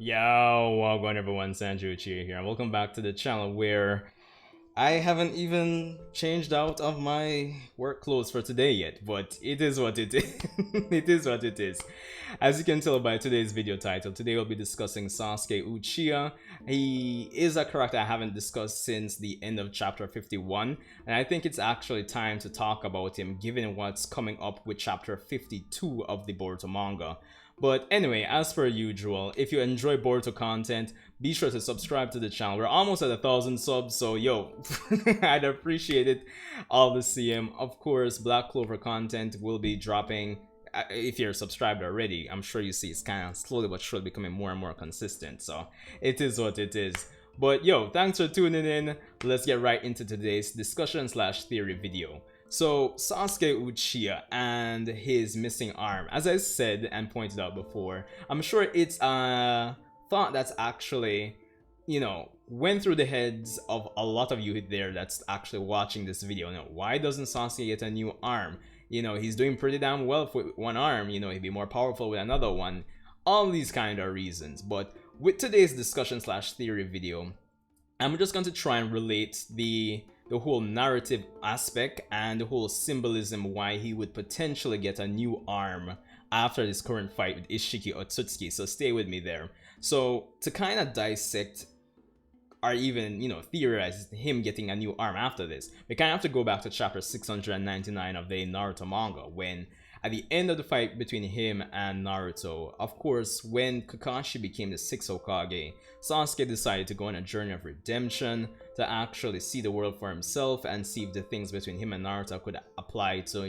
Yo, welcome everyone, Sasuke Uchiha here, and welcome back to the channel where I haven't even changed out of my work clothes for today yet, but it is what it is. It is what it is. As you can tell by today's video title, today we'll be discussing Sasuke Uchiha. He is a character I haven't discussed since the end of chapter 51, and I think it's actually time to talk about him given what's coming up with chapter 52 of the Boruto manga. But anyway, as per usual, if you enjoy Boruto content, be sure to subscribe to the channel. We're almost at 1,000 subs, so yo, I'd appreciate it all the CM. Of course, Black Clover content will be dropping. If you're subscribed already, I'm sure you see it's kind of slowly but surely becoming more and more consistent, so it is what it is. But yo, thanks for tuning in. Let's get right into today's discussion slash theory video. So Sasuke Uchiha and his missing arm, as I said and pointed out before, I'm sure it's a thought that's actually, went through the heads of a lot of you there that's actually watching this video. Why doesn't Sasuke get a new arm? He's doing pretty damn well with one arm, he'd be more powerful with another one. All these kind of reasons. But with today's discussion slash theory video, I'm just going to try and relate the whole narrative aspect and the whole symbolism why he would potentially get a new arm after this current fight with Isshiki Otsutsuki. So stay with me there. So to kind of dissect or even, theorize him getting a new arm after this, we kind of have to go back to chapter 699 of the Naruto manga, when at the end of the fight between him and Naruto, of course, when Kakashi became the 6th Hokage, Sasuke decided to go on a journey of redemption to actually see the world for himself and see if the things between him and Naruto could apply to,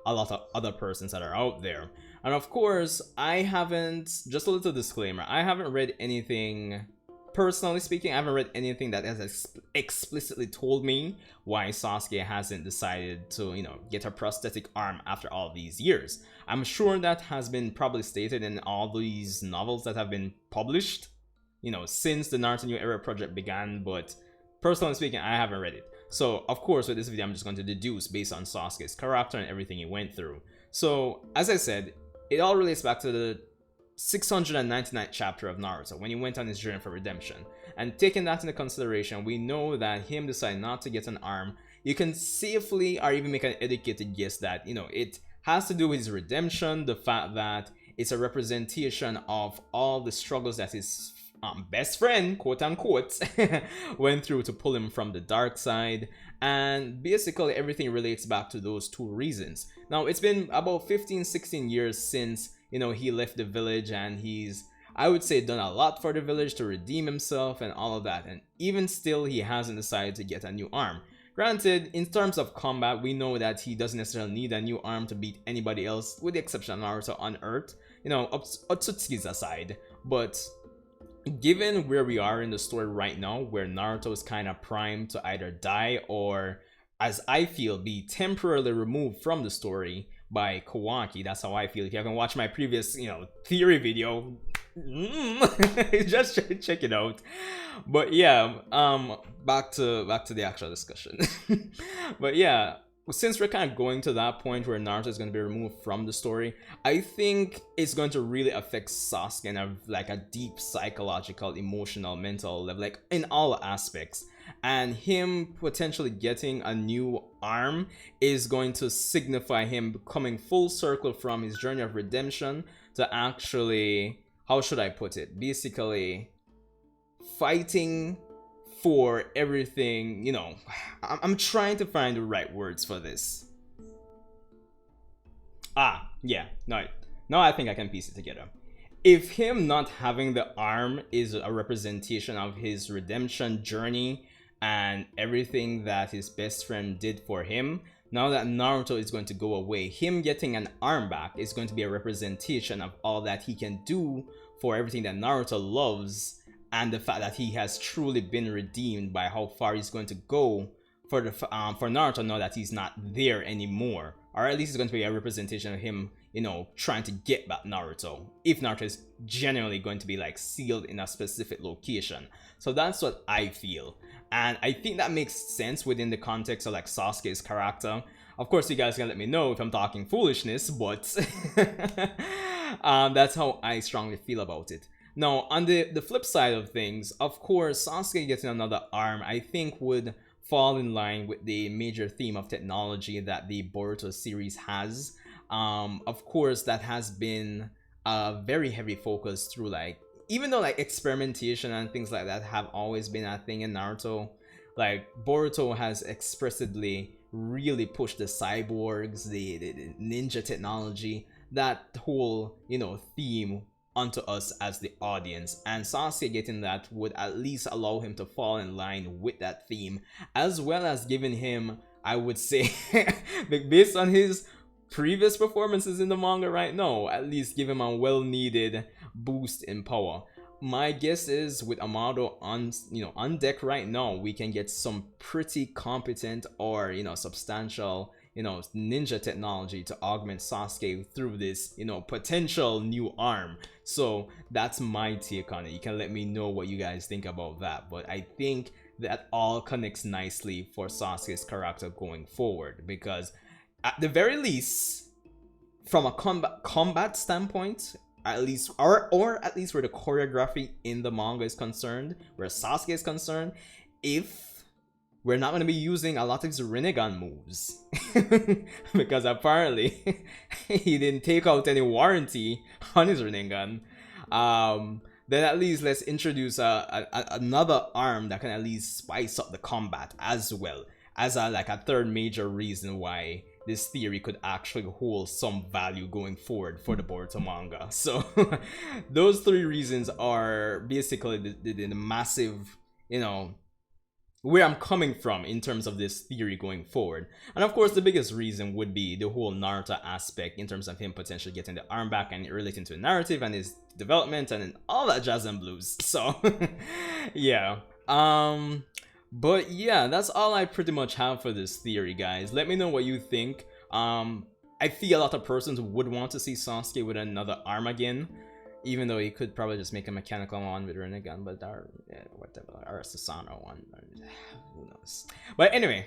a lot of other persons that are out there. And of course, I haven't, just a little disclaimer, I haven't read anything, personally speaking, I haven't read anything that has explicitly told me why Sasuke hasn't decided to, get a prosthetic arm after all these years. I'm sure that has been probably stated in all these novels that have been published, since the Naruto New Era project began, but personally speaking, I haven't read it. So, of course, with this video, I'm just going to deduce based on Sasuke's character and everything he went through. So, as I said, it all relates back to the 699th chapter of Naruto, when he went on his journey for redemption. And taking that into consideration, we know that him deciding not to get an arm, you can safely or even make an educated guess that, it has to do with his redemption, the fact that it's a representation of all the struggles that his best friend, quote unquote, went through to pull him from the dark side. And basically everything relates back to those two reasons. Now, it's been about 15-16 years since he left the village, and he's, I would say, done a lot for the village to redeem himself and all of that, and even still he hasn't decided to get a new arm. Granted, in terms of combat, we know that he doesn't necessarily need a new arm to beat anybody else, with the exception of Naruto on Earth, Otsutsuki's aside. But given where we are in the story right now, where Naruto is kind of primed to either die or, as I feel, be temporarily removed from the story by Kawaki. That's how I feel. If you haven't watched my previous, theory video, just check it out. But yeah, back to the actual discussion. But yeah, since we're kind of going to that point where Naruto is going to be removed from the story, I think it's going to really affect Sasuke in a deep psychological, emotional, mental level, like in all aspects. And him potentially getting a new arm is going to signify him coming full circle from his journey of redemption to actually, how should I put it, basically fighting for everything. I'm trying to find the right words for this. Yeah, no, I think I can piece it together. If him not having the arm is a representation of his redemption journey and everything that his best friend did for him, now that Naruto is going to go away, him getting an arm back is going to be a representation of all that he can do for everything that Naruto loves, and the fact that he has truly been redeemed by how far he's going to go for Naruto now that he's not there anymore. Or at least it's going to be a representation of him, trying to get back Naruto, if Naruto is genuinely going to be sealed in a specific location. So that's what I feel, and I think that makes sense within the context of Sasuke's character. Of course, you guys can let me know if I'm talking foolishness, but that's how I strongly feel about it. Now, on the flip side of things, of course, Sasuke getting another arm, I think would fall in line with the major theme of technology that the Boruto series has. Of course, that has been a very heavy focus through, like, even though like experimentation and things like that have always been a thing in Naruto, like Boruto has expressly really pushed the cyborgs, the ninja technology, that whole, you know, theme onto us as the audience, and Sasuke getting that would at least allow him to fall in line with that theme, as well as giving him, I would say, based on his previous performances in the manga right now, at least give him a well-needed boost in power. My guess is with Amado on, you know, on deck right now, we can get some pretty competent or, you know, substantial, you know, ninja technology to augment Sasuke through this, you know, potential new arm. So that's my take on it. You can let me know what you guys think about that, but I think that all connects nicely for Sasuke's character going forward, because at the very least, from a combat standpoint, at least, or at least where the choreography in the manga is concerned, where Sasuke is concerned, if we're not going to be using a lot of his Rinnegan moves, because apparently he didn't take out any warranty on his Rinnegan, then at least let's introduce another arm that can at least spice up the combat as well, as like a third major reason why this theory could actually hold some value going forward for the Boruto manga. So those three reasons are basically the massive, you know, where I'm coming from in terms of this theory going forward. And of course, the biggest reason would be the whole Naruto aspect in terms of him potentially getting the arm back and relating to the narrative and his development and all that jazz and blues. So yeah. But yeah, that's all I pretty much have for this theory, guys. Let me know what you think. I feel a lot of persons would want to see Sasuke with another arm again, even though he could probably just make a mechanical one with Rinnegan, but whatever, or a Susanoo one, who knows. But anyway,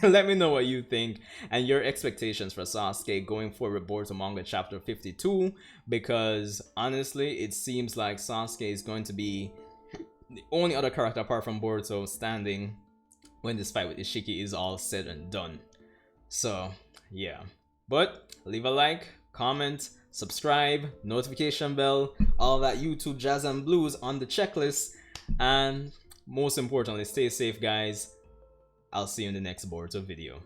let me know what you think and your expectations for Sasuke going forward with Boruto Manga chapter 52, because honestly, it seems like Sasuke is going to be the only other character apart from Boruto standing when this fight with Isshiki is all said and done. So yeah, but leave a like, comment, subscribe, notification bell, all that YouTube jazz and blues on the checklist, and most importantly, stay safe, guys. I'll see you in the next Boruto video.